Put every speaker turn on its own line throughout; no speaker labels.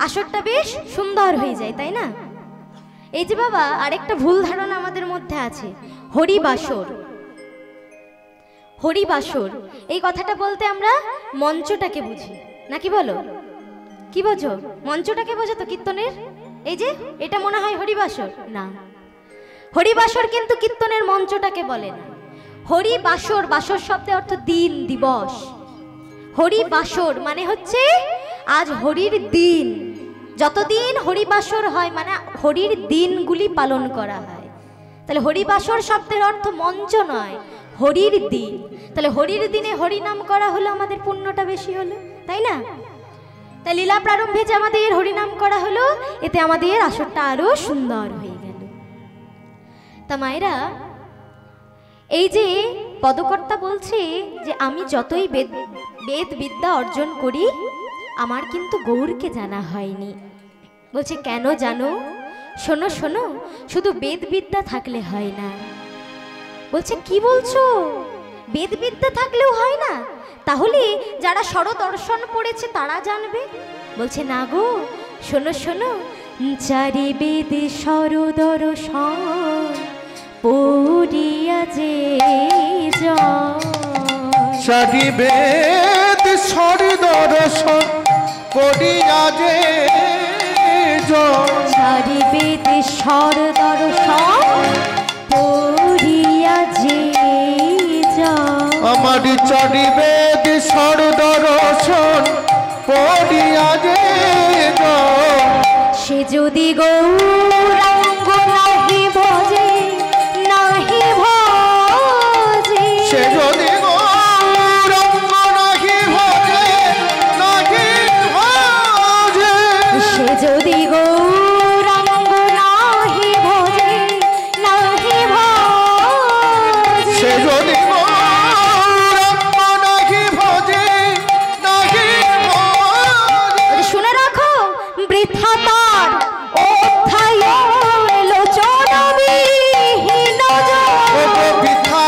আসরটা বেশ সুন্দর হয়ে যায়, তাই না? এই যে বাবা, আরেকটা ভুল ধারণা আমাদের মধ্যে আছে, হরিবাসর। হরিবাসর এই কথাটা বলতে আমরা মঞ্চটাকে বুঝি, নাকি বলো? কি বোঝো? মঞ্চটাকে বোঝো তো কীর্তনের? এই যে এটা মনে হয় হরিবাসর না, হরিবাসর কিন্তু কীর্তনের মঞ্চটাকে বলে না। হরিবাসর, বাসর শব্দের অর্থ দিন, দিবস। হরিবাসর মানে হচ্ছে আজ হরির দিন, যতদিন হরিবাসর হয় মানে হরির দিনগুলি পালন করা হয়। তাহলে হরিবাসর শব্দের অর্থ মঞ্চ নয়, হরির দিন। তাহলে হরির দিনে হরিনাম করা হলো, আমাদের পুণ্যটা বেশি হলো, তাই না? তাই লীলা প্রারম্ভে যে আমাদের হরিনাম করা হলো, এতে আমাদের আসরটা আরো সুন্দর হয়ে গেল। তা মায়েরা, এই যে পদকর্তা বলছে যে আমি যতই বেদ বিদ্যা অর্জন করি, আমার কিন্তু গৌরকে জানা হয়নি। বলছে কেন জানো? শোনো শোনো, শুধু বেদ বিদ্যা থাকলে হয় না। বলছে কি বলছো? বেদ বিদ্যা থাকলেও হয় না? তাহলে যারা স্বরদর্শন পড়েছে তারা জানবে। বলছে না গো, শোনো শোনো, চারি বেদ স্বরদর্শন পড়িয়া যে
চারি বেদ স্বরদর্শন পড়িয়া যে
চারি বেদ স্বরদর্শন পড়িয়া যে
আমার চারি বেদ স্বরদর্শন পড়িয়া যে
সে যদি গৌরাঙ্গ নাহি ভজে, নাহি ভজে,
সে যদি গৌরাঙ্গ নাহি ভজে, নাহি ভজে,
সে যদি গৌরাঙ্গ নাহি ভজে, নাহি ভজে,
সে যদি গৌরাঙ্গ নাহি ভজে, নাহি ভজে।
শুনে রাখো, বৃথা তার অধ্যায়ন লোচনবিহীন
বৃথা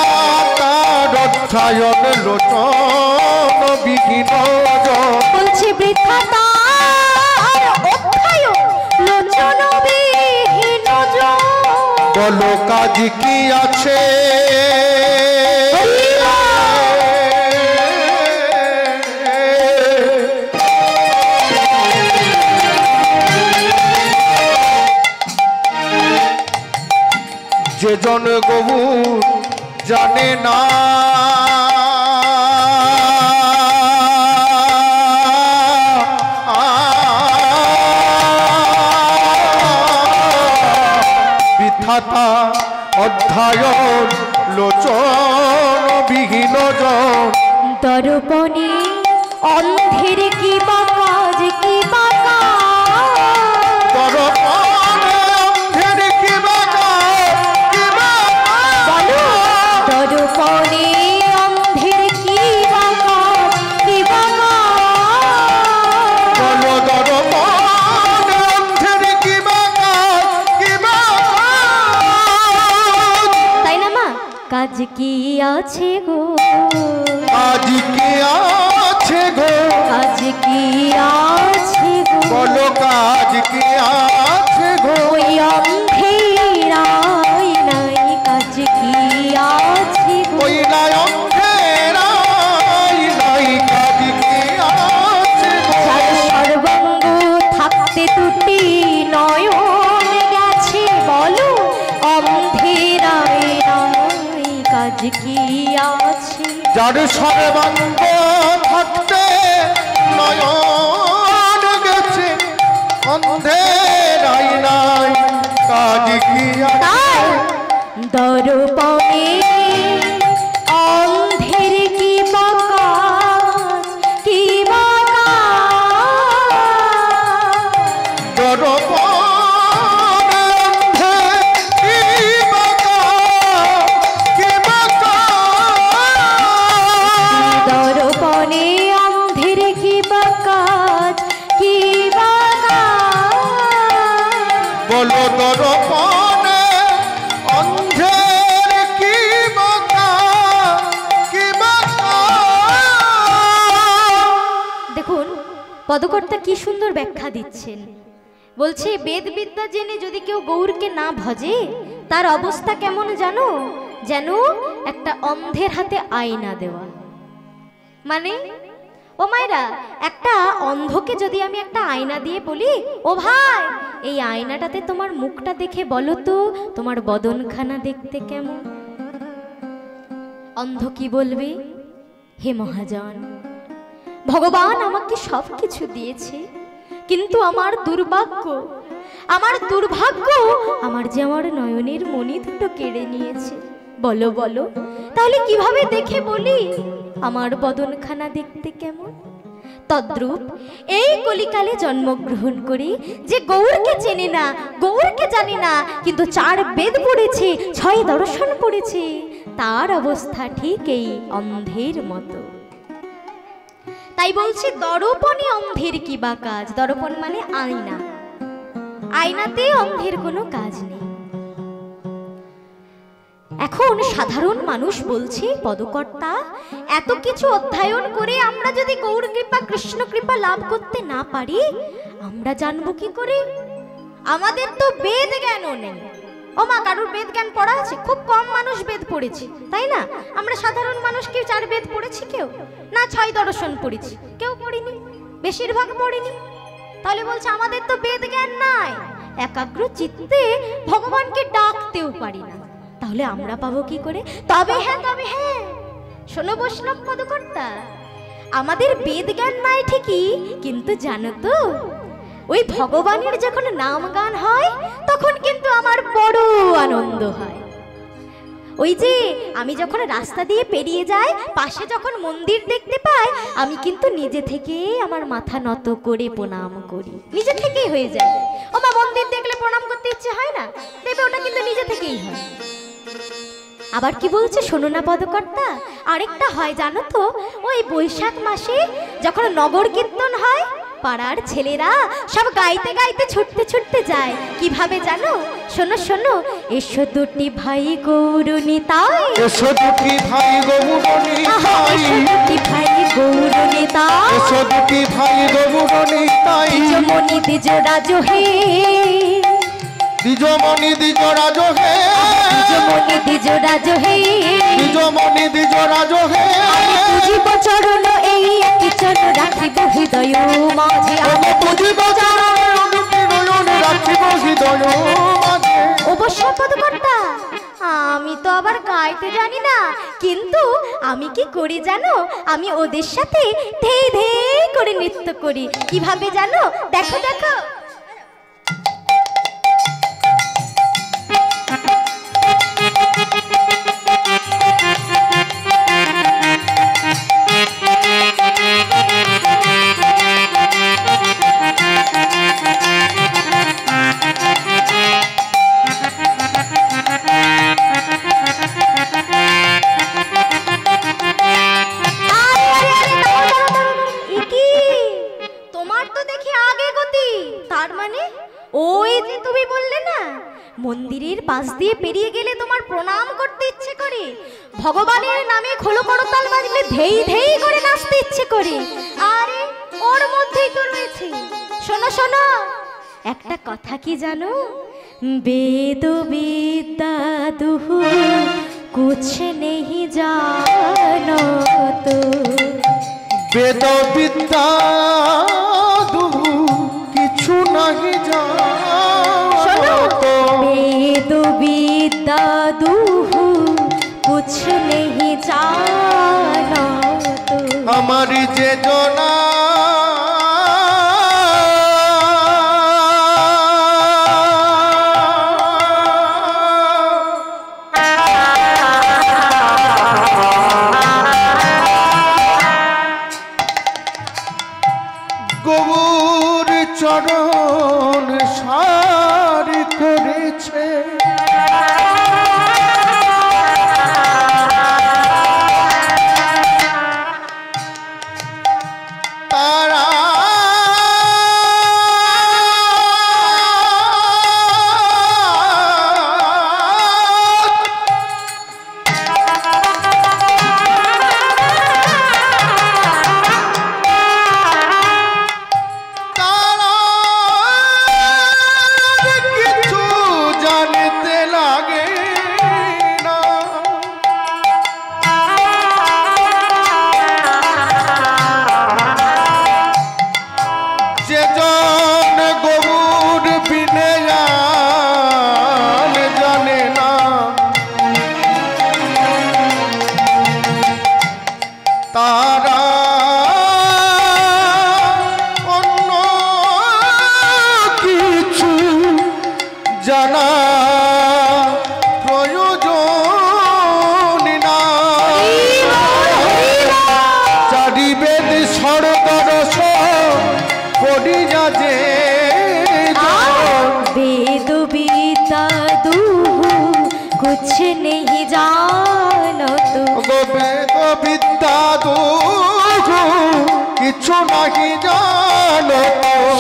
তার অধ্যায়ন লোচনবিহীন।
বলছে বৃথা তার অধ্যায়ন লোচনবিহীন।
বলো কাজ কি আছে? যে জন গৌর জানে না, বৃথাতা অধ্যায়ন লোচনবিহীন জন।
দর্পণে অন্ধের কি বা কাজ, কি বা কাজ,
দর্পণে অন্ধের কি বা কাজ, কি বা কাজ।
দর্পণে অন্ধের কি বা কাজ, কি বা কাজ।
বলো দর্পণে অন্ধের কি বা কাজ, কি বা কাজ।
তাই না মা? কাজ কি আছে গো,
আজ কি আছে গো,
কাজ কি আছে গো,
বলো কাজ কি আছে গো।
ওই অন্ধেরাই নাই কাজ কি আছে গো।
ওই নাই অন্ধেরাই নাই কাজ কি আছে গো।
যার সর্বাঙ্গ থাকতে দুটি নয়ন গেছে, বলো অন্ধেরাই নাই কাজ কি আছে।
যার সর্বাঙ্গ থাকতে নয়ন গেছে, অন্ধেরাই নাই কাজ কি আছে।
দর্পণে অন্ধের কি বা কাজ, কি বা কাজ।
দর্পণে অন্ধের কি বা কাজ, কি বা কাজ।
দর্পণে অন্ধের কি বা কাজ, কি বা কাজ।
বলো দর্পণে অন্ধের কি বা কাজ, কি বা কাজ।
দেখুন, পদকর্তা কি সুন্দর ব্যাখ্যা দিচ্ছেন। বলছে বেদ বিদ্যা জেনে যদি কেউ গৌরকে না ভজে তার অবস্থা কেমন জানো? যেন একটা অন্ধের হাতে আয়না দেওয়া। মানে ও মায়েরা, একটা অন্ধকে যদি আমি একটা আয়না দিয়ে বলি, ও ভাই এই আয়নাটাতে তোমার মুখটা দেখে বলো তো তোমার বদনখানা দেখতে কেমন, অন্ধ কি বলবে? হে মহাজন, ভগবান আমাকে সব কিছু দিয়েছে, কিন্তু আমার দুর্ভাগ্য আমার যে আমার নয়নের মণি দুটো কেড়ে নিয়েছে। বলো বলো তাহলে কিভাবে দেখে বলি আমার বদনখানা দেখতে কেমন? তদ্রূপ এই কলিকালে জন্মগ্রহণ করি যে গৌরকে চেনে না, গৌরকে জানে না, কিন্তু 4 বেদ পড়েছে, 6 দর্শন পড়েছে, তার অবস্থা ঠিক এই অন্ধের মতো। তাই বলছি দর্পণে অন্ধের কি বা কাজ? দর্পণ মানে আয়না, আয়নাতে অন্ধের কোনো কাজ নেই। এখন সাধারণ মানুষ বলছে পদকর্তা এত কিছু অধ্যয়ন করে আমরা যদি গৌর কৃপা কৃষ্ণ কৃপা লাভ করতে না পারি আমরা জানবো কি করে? আমাদের তো বেদ জ্ঞানও নেই। ও মা, কারোর বেদ জ্ঞান পড়া আছে? খুব কম মানুষ বেদ পড়েছে, তাই না? আমরা সাধারণ মানুষ কেউ 4 বেদ পড়েছি, কেউ না 6 দর্শন পড়েছি, কেউ পড়িনি, বেশিরভাগ পড়িনি। তাহলে বলছে আমাদের তো বেদ জ্ঞান নাই, একাগ্র চিত্তে ভগবানকে ডাকতেও পারি না, তাহলে আমরা পাবো কি করে? তবে হ্যাঁ শোনো বৈষ্ণব পদকর্তা, আমাদের বেদ জ্ঞান নাই ঠিকই, কিন্তু জানো তো ওই ভগবানের যখন নাম গান হয় তখন কিন্তু আমার বড় আনন্দ হয়। ওই যে আমি যখন রাস্তা দিয়ে পেরিয়ে যাই, পাশে যখন মন্দির দেখতে পাই, আমি কিন্তু নিজে থেকে আমার মাথা নত করে প্রণাম করি, নিজে থেকেই হয়ে যায়। ও মা, মন্দির দেখলে প্রণাম করতে ইচ্ছে হয় না? দেবে, ওটা কিন্তু নিজে থেকেই হয়। আবার কি বলছে শোনো না পদকর্তা, আরেকটা হয় জানো তো, ওই বৈশাখ মাসে যখন নগর কীর্তন হয়, পাড়ার ছেলেরা সব গাইতে গাইতে ছুটতে ছুটতে যায়, কিভাবে জানো? শোনো শোনো, এসো দুটি ভাই গৌরনিতাই,
এসো দুটি ভাই গৌরনিতাই,
এসো দুটি ভাই গৌরনিতাই,
এসো দুটি ভাই গৌরনিতাই,
দ্বিজমণি দ্বিজরাজ হে,
দ্বিজমণি দ্বিজরাজ হে,
দ্বিজমণি দ্বিজরাজ হে,
দ্বিজমণি দ্বিজরাজ হে,
আমি পুজিব চরণ এই একই চরণ রাখিব হৃদয় মাঝে,
আমি পুজিব চরণ দুটি নয়ন রাখিব হৃদয় মাঝে।
অবশ্য পদকর্তা, আমি তো আবার গাইতে জানি না, কিন্তু আমি কি করি জানো? আমি ওদের সাথে ধেই ধেই করে নৃত্য করি। কিভাবে জানো? দেখো দেখো। মন্দিরের পাশ দিয়ে পেরিয়ে গেলে তোমার প্রণাম করতে ইচ্ছে করে, ভগবানের নামে খোলো করতাল বাজলে ধেই ধেই করে নাচতে ইচ্ছে করে। আরে ওর মধ্যেই তো রয়েছে। শোনো শোনো, একটা কথা কি জানো? বেদ বিদ্যা দুহু কুছ নেহি জানো তো,
বেদ বিদ্যা দুহু কিছু নাহি জানো তো,
বেদ বিদ্যা দুহু কুছ নেহি জানো তো,
আমার যে জনা গৌর চরণ সার করেছে, তারা জন গৌর বিনে আর জানে না, তারা অন্য কিছু জানা প্রয়োজন না। চারি বেদ স্বর্গরস পড়িয়া যে
वेद विद्या दूह कुछ नहीं जानत,
বেদ বিদ্যা দুঃখ কিছু নাহি জানো,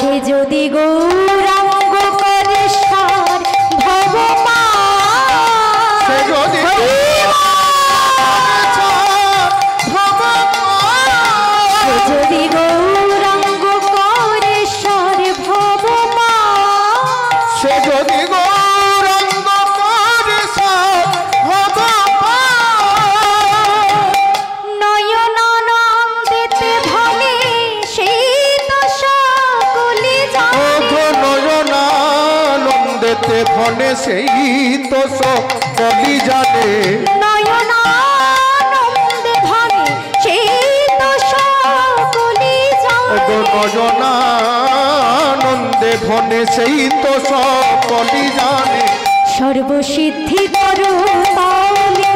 সে যদি গৌরাঙ্গ করে সার ভগবান,
সে যদি
সে যদি গৌরাঙ্গ করে সার ভগবান,
সে যদি গৌরাঙ্গ করে
নয়নানন্দিতে ধনে সেই তো সকলে জানে,
নয়নানন্দেতে ধনে সেই তো সকলি জানে,
নয়নানন্দে ধনে সেই তো সকলে জানে,
নয়নানন্দে ধনে সেই তো সকলি জানে,
সর্বসিদ্ধি করো তাহলে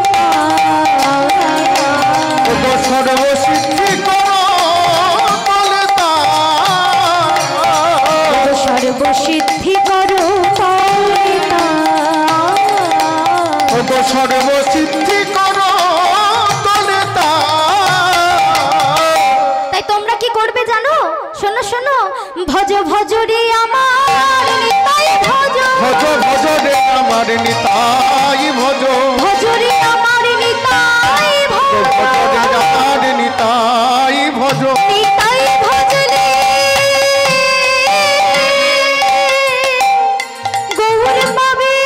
সর্বসিদ্ধি করো বলে
সর্বসিদ্ধি করো তাহলে
সর্বসিদ্ধি করো বলে
তাই তোমরা কি করবে জানো? শোনো শোনো, ভজ ভজ রে আমার নিতাই ভজ,
ভজ ভজ রে আমার নিতাই ভজ,
ভজ রে আমার নিতাই ভজ,
ভজ রে আমার নিতাই ভজ,
নিতাই ভজলে গৌর পাবে,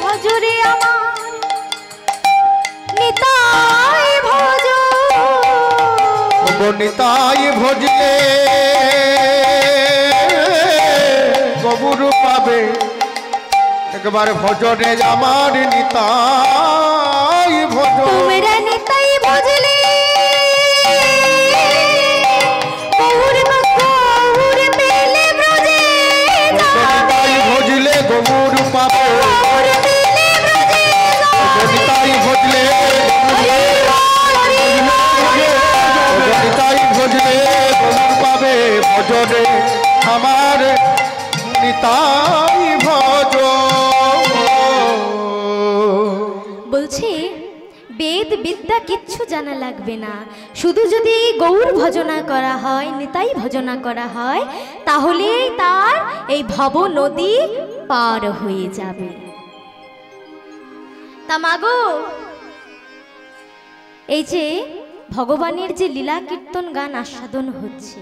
ভজ রে আমার নিতাই ভজ,
নিতাই ভজলে গবুর পাবে, একবার ভজনে আমার নিতাই ভজ,
তোমরা নিতাই ভজলে গৌর গৌর পেলে ব্রজে
নিতাই ভজলে গবুর পাবে,
গৌর পেলে ব্রজে
নিতাই ভজলে নিতাই ভজলে গবুর পাবে, ভজনে আমার নিতাই ভজ।
বলছি বেদ বিদ্যা কিচ্ছু জানা লাগবে না, শুধু যদি গৌর ভজনা করা হয়, নিতাই ভজনা করা হয়, তাহলেই তার এই ভব নদী পার হয়ে যাবে। তা মাগো, এই যে ভগবানের যে লীলা কীর্তন গান আস্বাদন হচ্ছে,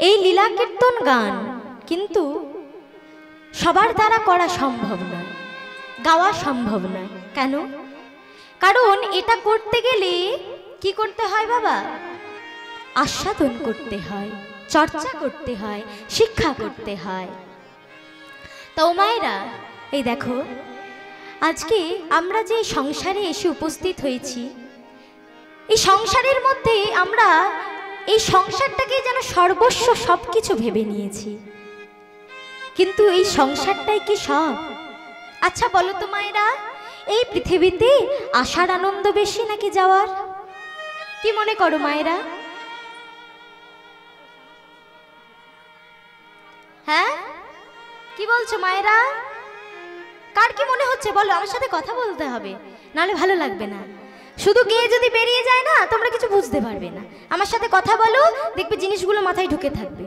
এই লীলা কীর্তন গান কিন্তু সবার দ্বারা করা সম্ভব নয়, গাওয়া সম্ভব নয়। কেন? কারণ এটা করতে গেলে কি করতে হয় বাবা? আস্বাদন করতে হয়, চর্চা করতে হয়, শিক্ষা করতে হয়। তো মায়েরা, এই দেখো আজকে আমরা যে সংসারে এসে উপস্থিত হয়েছি, এই সংসারের মধ্যে আমরা এই সংসারটাকে যেন সর্বস্ব সবকিছু ভেবে নিয়েছি, কিন্তু এই সংসারটাই কি সব? আচ্ছা বলো তো মায়েরা, এই পৃথিবীতে আসার আনন্দ বেশি নাকি যাওয়ার? কি মনে করো মায়েরা? হ্যাঁ, কি বলছো মায়েরা? কার কি মনে হচ্ছে বলো, আমার সাথে কথা বলতে হবে, নাহলে ভালো লাগবে না। শুধু গিয়ে যদি বেরিয়ে যায় না, তোমরা কিছু বুঝতে পারবে না। আমার সাথে কথা বলো, দেখবে জিনিসগুলো মাথায় ঢুকে থাকবে।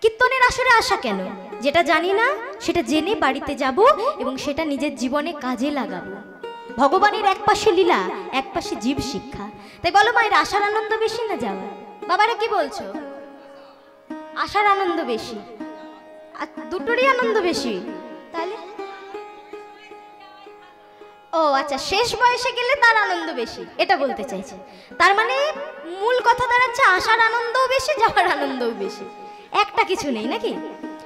কীর্তনের আসরে আসা কেন? যেটা জানি না সেটা জেনে বাড়িতে যাব এবং সেটা নিজের জীবনে কাজে লাগাবো। ভগবানের এক পাশে লীলা, এক পাশে জীব শিক্ষা। তাই বলো মায়ের আসার আনন্দ বেশি না যাওয়া? বাবারা কি বলছো? আসার আনন্দ বেশি, আর দুটোরই আনন্দ বেশি। তাহলে ও ও আচ্ছা, শেষ বয়সে গেলে তার আনন্দ বেশি, এটা বলতে চাইছে। তার মানে মূল কথা দাঁড়াচ্ছে আসার আনন্দও বেশি, যাওয়ার আনন্দও বেশি, একটা কিছু নেই নাকি?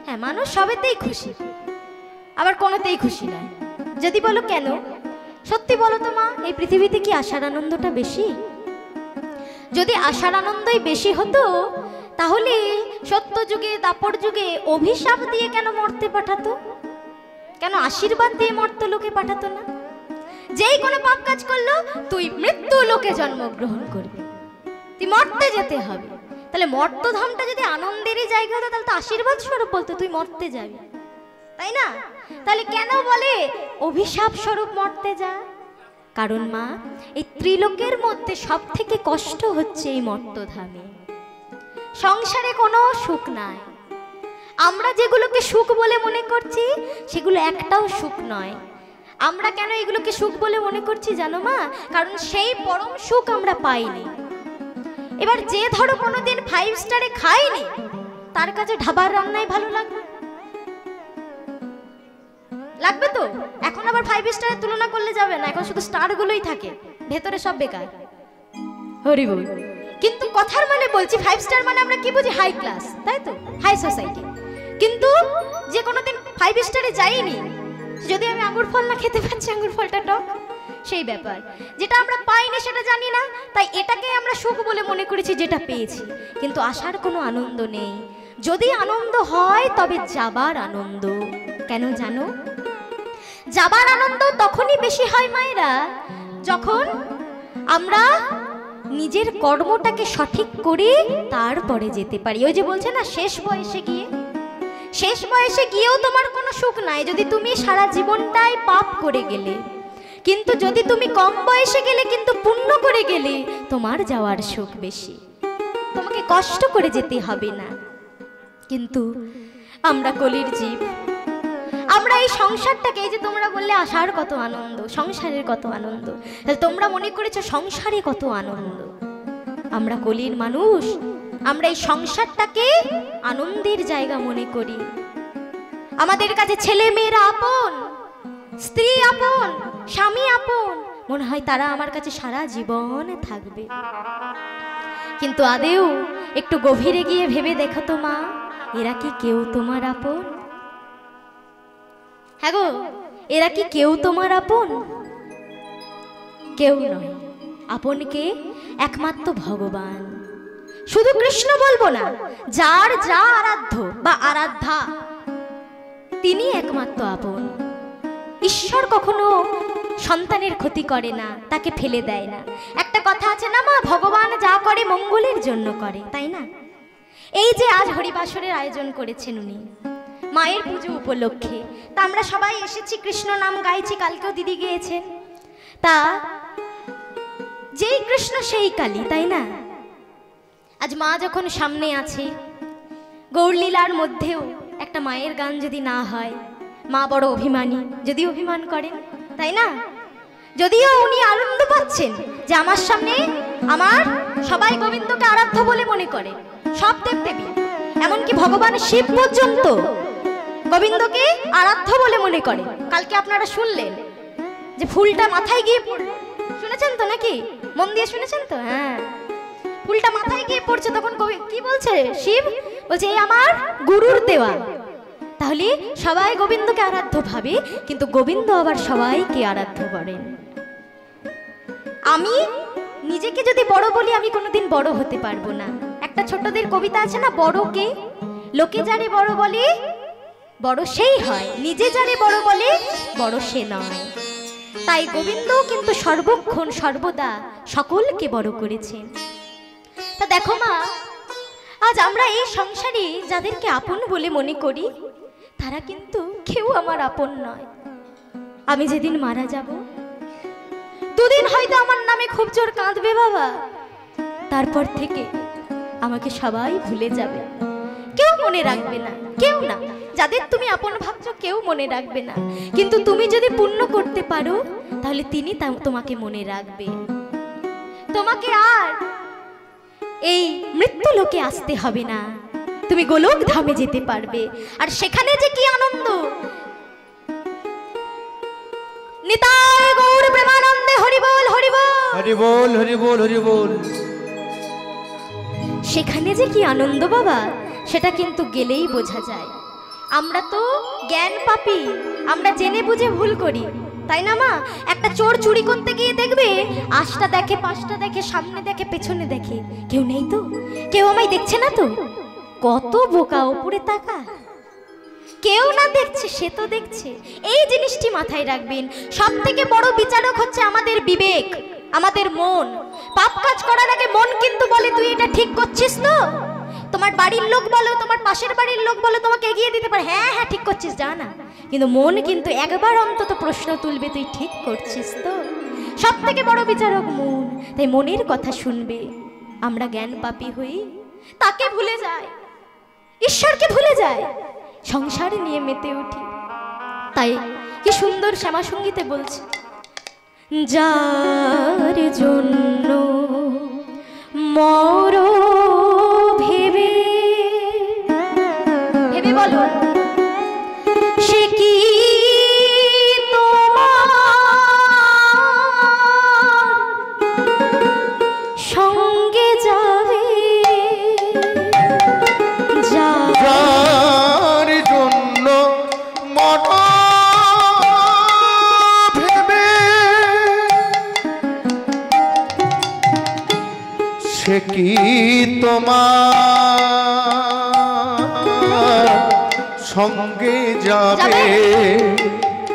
হ্যাঁ, মানুষ সবেতেই খুশি, আবার কোনোতেই খুশি নয়। যদি বলো কেন, সত্যি বলো তো মা, এই পৃথিবীতে কি আসার আনন্দটা বেশি? যদি আসার আনন্দই বেশি হতো, তাহলে সত্য যুগে দাপর যুগে অভিশাপ দিয়ে কেন মরতে পাঠাতো? কেন আশীর্বাদ দিয়ে মরতে লোকে পাঠাতো না? যেই কোনো পাপ কাজ করলো, তুই মৃত্যু লোকে জন্মগ্রহণ করবি, তুই মরতে যেতে হবে। তাহলে মর্তধামটা যদি আনন্দেরই জায়গা হতো, তাহলে তো আশীর্বাদ স্বরূপ বলতো তুই মরতে যাবি, তাই না? তাহলে কেন বলে অভিশাপ স্বরূপ মরতে যা? কারণ মা, এই ত্রিলোকের মধ্যে সব থেকে কষ্ট হচ্ছে এই মর্তধামে। সংসারে কোনো সুখ নাই। আমরা যেগুলোকে সুখ বলে মনে করছি, সেগুলো একটাও সুখ নয়। আমরা কেন এগুলোকে সুখ বলে মনে করছি জানো মা? কারণ সেই পরম সুখ আমরা পাইনি। এবার যে ধরো কোনোদিন 5 স্টারে খায়নি, তার কাছে ধাবার রান্নাই ভালো লাগবে, লাগবে তো। এখন আবার 5 স্টারের তুলনা করলে যাবে না, এখন শুধু স্টারগুলোই থাকে, ভেতরে সব বেকার। হরি বল। কিন্তু কথার মানে বলছি, 5 স্টার মানে আমরা কি বুঝি? হাই ক্লাস, তাই তো, হাই সোসাইটি। কিন্তু যে কোনোদিন 5 স্টারে যাইনি, যদি আমি আঙ্গুর ফল না খেতে পাচ্ছি, আঙ্গুর ফলটা টক, সেই ব্যাপার। যেটা আমরা পাইনি সেটা জানি না, তাই এটাকে আমরা সুখ বলে মনে করেছি যেটা পেয়েছি। কিন্তু আসার কোনো আনন্দ নেই। যদি আনন্দ হয় তবে যাবার আনন্দ। কেন জানো? যাবার আনন্দ তখনই বেশি হয় মায়েরা, যখন আমরা নিজের কর্মটাকে সঠিক করে তারপরে যেতে পারি। ওই যে বলছে না, শেষ বয়সে গিয়ে, শেষ বয়সে গিয়েও তোমার কোনো সুখ নাই যদি তুমি সারা জীবনটাই পাপ করে গেলে। কিন্তু যদি তুমি কম বয়সে গেলে, কিন্তু পুণ্য করে গেলে, তোমার যাওয়ার সুখ বেশি, তোমাকে কষ্ট করে যেতে হবে না। কিন্তু আমরা কলির জীব, আমরা এই সংসারটাকে, এই যে তোমরা বললে আসার কত আনন্দ, সংসারের কত আনন্দ, তাহলে তোমরা মনে করেছো সংসারে কত আনন্দ। আমরা কলির মানুষ, আমরা এই সংসারটাকে আনন্দের জায়গা মনে করি। আমাদের কাছে ছেলে মেয়েরা আপন, স্ত্রী আপন, স্বামী আপন, মনে হয় তারা আমার কাছে সারা জীবন থাকবে। কিন্তু আদেও একটু গভীরে গিয়ে ভেবে দেখো তো মা, এরা কি কেউ তোমার আপন? হ্যাঁ গো, এরা কি কেউ তোমার আপন? কেউ নয়। আপন কে? একমাত্র ভগবান। শুধু কৃষ্ণ বলবো না, যার যা আরাধ্য বা আরাধ্যা, তিনি একমাত্র আপন। ঈশ্বর কখনো সন্তানের ক্ষতি করে না, তাকে ফেলে দেয় না। একটা কথা আছে না মা, ভগবান যা করে মঙ্গলের জন্য করে, তাই না? এই যে আজ হরিবাসরের আয়োজন করেছেন উনি মায়ের পুজো উপলক্ষে, তা আমরা সবাই এসেছি, কৃষ্ণ নাম গাইছি, কালকেও দিদি গিয়েছেন। তা যেই কৃষ্ণ সেই কালী, তাই না? আজ মা যখন সামনে আছে, গৌরলীলার মধ্যেও একটা মায়ের গান যদি না হয়, মা বড় অভিমানী, যদি অভিমান করেন, তাই না? যদিও উনি আনন্দ পাচ্ছেন যে আমার সামনে আমার সবাই গোবিন্দকে আরাধ্য বলে মনে করে, সব দেবদেবী, এমনকি ভগবান শিব পর্যন্ত গোবিন্দকে আরাধ্য বলে মনে করে। কালকে আপনারা শুনলেন যে ফুলটা মাথায় গিয়ে পড়লো, শুনেছেন তো নাকি? মন দিয়ে শুনেছেন তো? হ্যাঁ, ফুলটা মাথায় গিয়ে পড়ছে, তখন কি বলছে শিব? বলছে এই আমার গুরুর দেওয়া। তাহলে সবাই গোবিন্দকে আরাধ্য ভাবে, কিন্তু গোবিন্দ আবার সবাইকে আরাধ্য করেন। আমি নিজেকে যদি বড় বলি, আমি কোনোদিন বড় হতে পারবো না। একটা ছোটদের কবিতা আছে না, বড় কে? লোকে যারে বড় বলে বড় সেই হয়, নিজে যারে বড় বলে বড় সে নয়। তাই গোবিন্দ কিন্তু সর্বক্ষণ সর্বদা সকলকে বড় করেছেন। তা দেখো মা, আজ আমরা এই সংসারে যাদেরকে আপন বলে মনে করি, তারা কিন্তু কেউ আমার আপন নয়। আমি যেদিন মারা যাব, দুদিন হয়তো আমার নামে খুব জোর কাঁদবে বাবা, তারপর থেকে আমাকে সবাই ভুলে যাবে, কেউ মনে রাখবে না, কেউ না। যাদের তুমি আপন ভাবছো কেউ মনে রাখবে না, কিন্তু তুমি যদি পুণ্য করতে পারো, তাহলে তিনি তোমাকে মনে রাখবে। তোমাকে আর এই মৃত্যু লোকে আসতে হবে না, তুমি গোলক ধামে যেতে পারবে। আর সেখানে যে কি আনন্দ, নিতাই গৌর প্রেমানন্দে হরি বল হরি বল।
হরি বল হরি বল হরি বল।
সেখানে যে কি আনন্দ বাবা, সেটা কিন্তু গেলেই বোঝা যায়। আমরা তো জ্ঞান পাপী, আমরা জেনে বুঝে ভুল করি, তাই না মা? একটা চোর চুরি করতে গিয়ে দেখবে আশটা দেখে, পাশটা দেখে, সামনে দেখে, পেছনে দেখে, কেউ নেই তো, কেউ আমায় দেখছে না তো। কত বোকা, ওপরে তাকা, কেউ না দেখছে সে তো দেখছে। এই জিনিসটি মাথায় রাখবেন। সব থেকে বড় বিচারক হচ্ছে আমাদের বিবেক, আমাদের মন। পাপ কাজ করার আগে মন কিন্তু বলে তুই এটা ঠিক করছিস তো। তোমার বাড়ির লোক বলো, তোমার পাশের বাড়ির লোক বলো, তোমাকে এগিয়ে দিতে পারে, হ্যাঁ হ্যাঁ ঠিক করছিস, যা না। কিন্তু মন কিন্তু একবার অন্তত প্রশ্ন তুলবে, তুই ঠিক করছিস তো। সব থেকে বড় বিচারক মন, তাই মনের কথা শুনবে। আমরা জ্ঞান পাপী হই, তাকে ভুলে যায়, ঈশ্বরকে ভুলে যায়, সংসারে নিয়ে মেতে উঠি। তাই কি সুন্দর শ্যামা সঙ্গীতে বলছে, যার জন্য মর ভেবে, ভেবে বলো সে কি তোমার সঙ্গে যাবে,
যার জন্য মন ভেবে সে কি তোমার সঙ্গে যাবে।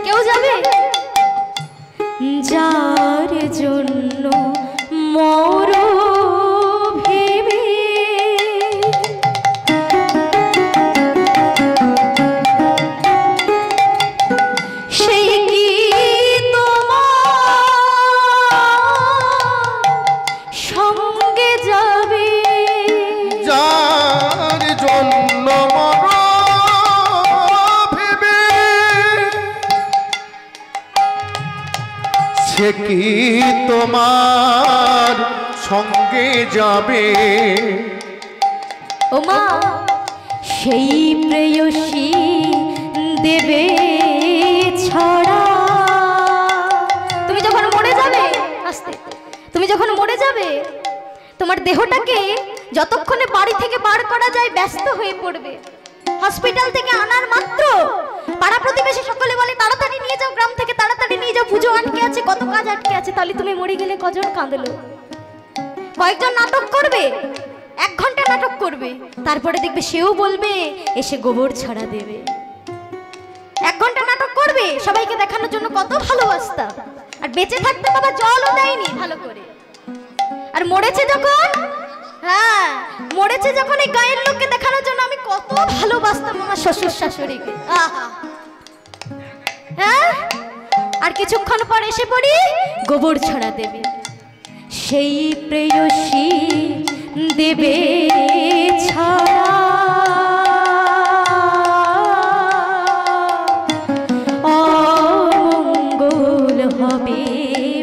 কেউ যাবে? যার জন্য মর ভেবে সেই কি তোমার সঙ্গে যাবে।
যার জন্য মর ভেবে সে কি তোমার সঙ্গে যাবে।
ওমা সেই প্রেয়সী দেবে ছড়া। তুমি যখন মরে যাবে, আস্তে, তুমি যখন মরে যাবে, তোমার দেহটাকে যতক্ষণে বাড়ি থেকে বার করা যায় ব্যস্ত হয়ে পড়বে। হসপিটাল থেকে আনার মাত্র পাড়া প্রতিবেশী সকলে বলে তাড়াতাড়ি নিয়ে যাও, গ্রাম থেকে তাড়াতাড়ি নিয়ে যাও, পুজো আটকে আছে, কত কাজ আটকে আছে। তাহলে তুমি মরে গেলে কজন কাঁদলো? কয়েকজন নাটক করবে, 1 ঘন্টা নাটক করবে, তারপরে দেখবে সেও বলবে এসে গোবর ছড়া দেবে। 1 ঘন্টা নাটক করবে সবাইকে দেখানোর জন্য কত ভালোবাসতাম, আর বেঁচে থাকতে বাবা জলও দেয়নি ভালো করে। আর মরেছে যখন, হ্যাঁ মরেছে যখন, এই গায়ের লোককে দেখানোর জন্য আমি কত ভালোবাসতাম আমার শ্বশুর শাশুড়িকে। হ্যাঁ, আর কিছুক্ষণ পর এসে পড়ি গোবর ছড়া দেবে। সেই প্রেয়সী দেবে ছড়া, অমঙ্গল হবে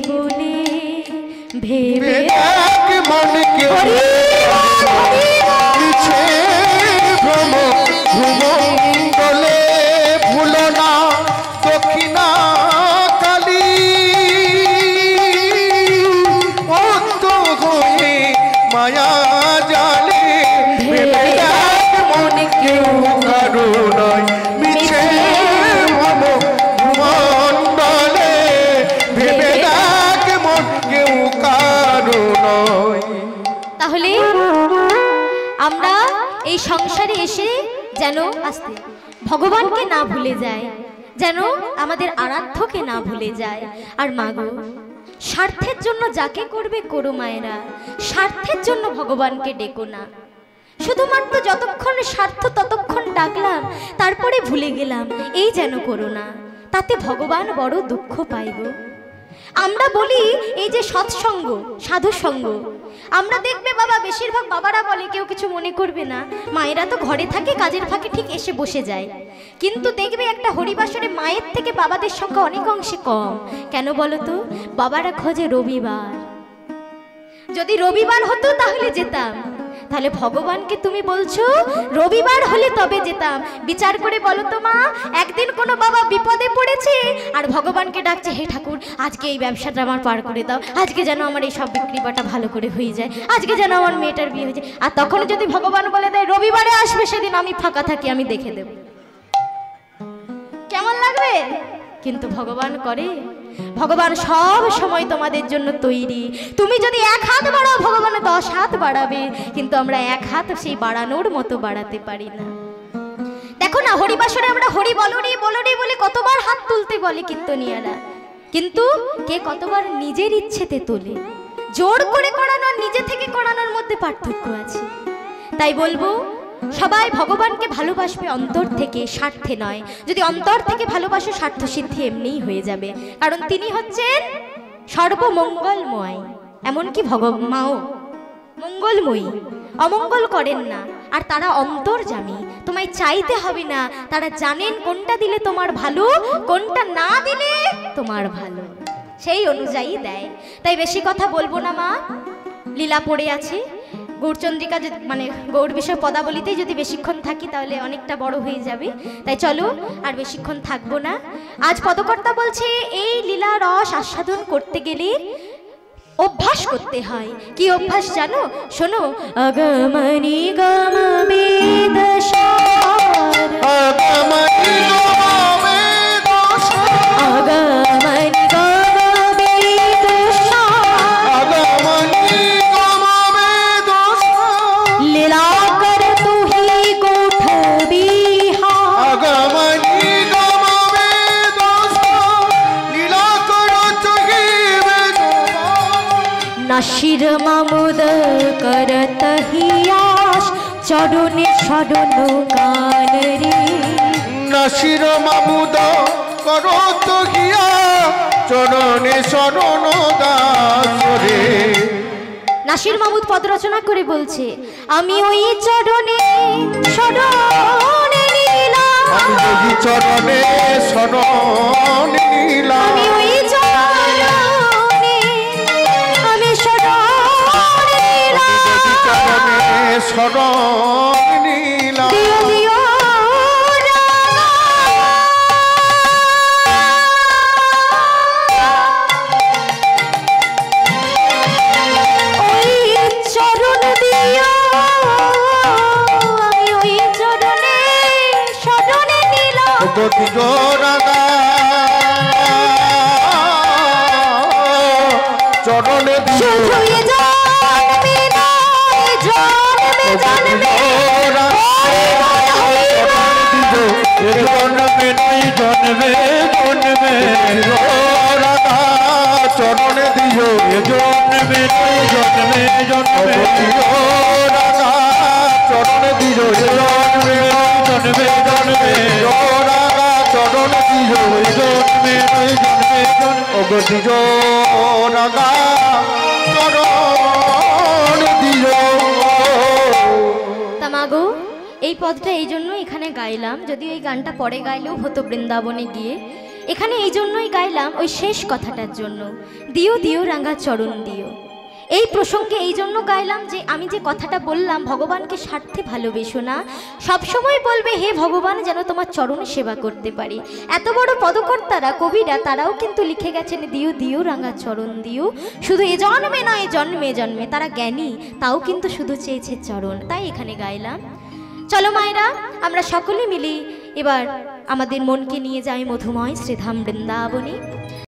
বলে ভেবে
মনকে ভ্রমঙ্গলে ভুলো না দক্ষিণা কালী অন্ত হয়ে মায়া জালে মন কেউ কারো নয় মিছে ভ্রমঙ্গলে ভেবে দেখ মন কেউ কারো নয়।
তাহলে আমরা এই সংসারে এসে যেন আস্তে ভগবানকে না ভুলে যায়, যেন আমাদের আরাধ্যকে না ভুলে যায়। আর মাগো, স্বার্থের জন্য যাকে করবে করো মায়েরা, স্বার্থের জন্য ভগবানকে ডেকো না। শুধুমাত্র যতক্ষণ স্বার্থ ততক্ষণ ডাকলাম, তারপরে ভুলে গেলাম, এই যেন করো না। তাতে ভগবান বড় দুঃখ পাইব। আমরা বলি এই যে সৎসঙ্গ, সাধু সঙ্গ, আমরা দেখবে বাবা বেশিরভাগ বাবারা বলে কেউ কিছু মনে করবে না, মায়েরা তো ঘরে থাকে কাজের ফাঁকে ঠিক এসে বসে যায়। কিন্তু দেখবে একটা হরিবাসরে মায়ের থেকে বাবাদের সংখ্যা অনেক অংশে কম। কেন বলো তো? বাবারা খোঁজে রবিবার, যদি রবিবার হতো তাহলে যেতাম। তাহলে ভগবানকে তুমি বলছো রবিবার হলে তবে যেতাম। বিচার করে বলো তো মা, একদিন কোনো বাবা বিপদে পড়েছে আর ভগবানকে ডাকছে, হে ঠাকুর আজকে এই ব্যবসাটা আমার পার করে দাও, আজকে যেন আমার এই সব বিক্রি বাটা ভালো করে হয়ে যায়, আজকে যেন আমার মেয়েটার বিয়ে হয়ে যায়। আর তখন যদি ভগবান বলে দেয় রবিবারে আসবে, সেদিন আমি ফাঁকা থাকি, আমি দেখে দেব, কেমন লাগবে? কিন্তু ভগবান করে, ভগবান সব সময় তোমাদের জন্য তৈরি। তুমি যদি এক হাত বাড়াও, ভগবান 10 হাত বাড়াবে, কিন্তু আমরা এক হাত সেই বাড়ানোর মতো বাড়াতে পারি না। দেখো না, হরিবাসরে আমরা হরি বলনি বলনি বলে কতবার হাত তুলতে বলে কীর্তনিয়ারা, কিন্তু কে কতবার নিজের ইচ্ছেতে তোলে। জোর করে করানো আর নিজে থেকে করানোর মধ্যে পার্থক্য আছে। তাই বলবো, সবাই ভগবানকে ভালোবাসবে অন্তর থেকে, স্বার্থে নয়। যদি অন্তর থেকে ভালোবাসো, স্বার্থ সিদ্ধি এমনিই হয়ে যাবে, কারণ তিনি হচ্ছেন সর্বমঙ্গলময়। এমনকি মাও মঙ্গলময়ী, অমঙ্গল করেন না। আর তারা অন্তর্যামী, তোমায় চাইতে হবে না, তারা জানেন কোনটা দিলে তোমার ভালো, কোনটা না দিলে তোমার ভালো, সেই অনুযায়ী দেয়। তাই বেশি কথা বলবো না মা, লীলা পড়ে আছে। গৌরচন্দ্রিকা মানে গৌর বিষয় পদাবলিতেই যদি বেশিক্ষণ থাকি তাহলে অনেকটা বড় হয়ে যাবে, তাই চলো আর বেশিক্ষণ থাকবো না। আজ পদকর্তা বলছে এই লীলা রস আস্বাদন করতে গেলে অভ্যাস করতে হয়। কি অভ্যাস জানো? শোনো, অগমনি গম বেদ সার,
অগমনি গম বেদ সার,
অগমনি গম বেদ সার,
অগমনি গম বেদ সার,
লীলা কর তুহি কোঠ বিহার,
অগমনি গম বেদ সার, লীলা কর তুহি বেদ সার।
নাসির মামুদ করত হিয়াস, চরণে শরণ গান রে,
নাসির মামুদ করত গিয়া, চরণে শরণ দাস রে।
নাসির মাহমুদ পদ রচনা করে বলছে, আমি ওই চরণে শরণে নিলাম,
আমি যোগী চরণে শরণ নিলাম,
আমি ওই চরণে আমি শরণে নিলাম,
চরণে শরণ নিলাম।
দিও দিও ওই চরণ দিও, আমি ওই চরণে শরণে নিলাম,
গতি জোরাগা চরণে দিও,
শুধু এ জন্মে নয়, জন্মে জন্মে
জন্মে নাই জন্মে জন্মে রাধা চরণে দিও, জন্মে নাই জন্মে জন্মে রাধা চরণে দিও, জন্মে জন্মে জন্মে রাধা চরণে দিও, জন্মে নাই জন্মে জন্মে অগতি রাধা চরণ দিও।
তামাগো এই পদটা এই জন্য এখানে গাইলাম, যদিও এই গানটা পরে গাইলেও হতো বৃন্দাবনে গিয়ে, এখানে এই জন্যই গাইলাম ওই শেষ কথাটার জন্য, দিও দিও রাঙা চরণ দিও। এই প্রসঙ্গে এই জন্য গাইলাম যে আমি যে কথাটা বললাম, ভগবানকে স্বার্থে ভালোবেসো না, সবসময় বলবে হে ভগবান যেন তোমার চরণে সেবা করতে পারি। এত বড় পদকর্তারা, কবিরা, তারাও কিন্তু লিখে গেছেন দিও দিও রাঙা চরণ দিও, শুধু এ জন্মে নয় জন্মে জন্মে। তারা জ্ঞানী, তাও কিন্তু শুধু চেয়েছে চরণ, তাই এখানে গাইলাম। চলো মায়েরা, আমরা সকলে মিলি এবার আমাদের মনকে নিয়ে যাই মধুময় শ্রীধাম বৃন্দাবনে।